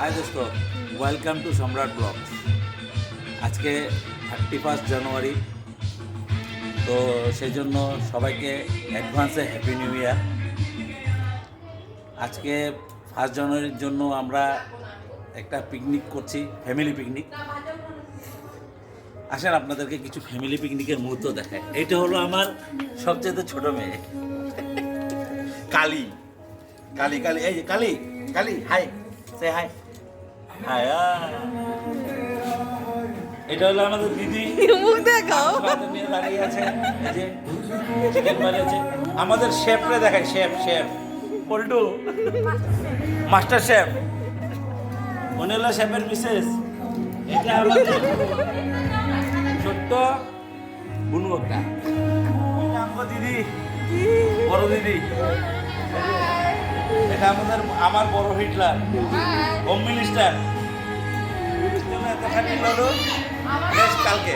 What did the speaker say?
हाय दोस्तों, welcome to सम्राट blogs. आज के 31 জানুয়ারি, তো সেই জন্য সবাইকে অ্যাডভান্সে হ্যাপি নিউ ইয়ার। আজকে 1 জানুয়ারির জন্য আমরা একটা পিকনিক করছি, ফ্যামিলি পিকনিক। আসেন আপনাদেরকে কিছু ফ্যামিলি পিকনিকের মুহূর্ত দেখায়। এটা হলো আমার সবচেয়ে ছোট মেয়ে কালী। কালী কালী এই যে কালী কালী, হাই, সে হাই। হাই। এটা হলো আমাদের দিদি, মুখ দেখাও। নিয়ে দাঁড়িয়ে আছে। এই যে চিকেন বানিয়েছে। আমাদের শেফরে দেখায়, chef chef Paltu, master chef. মনে হলো শেফের মিসেস। এটা আমাদের ছোট্ট বুনু একটা। এটা আমার দিদি, বড় দিদি। এটা আমার বড় হিটলার, হোম মিনিস্টার। এত খাটি হলো কালকে।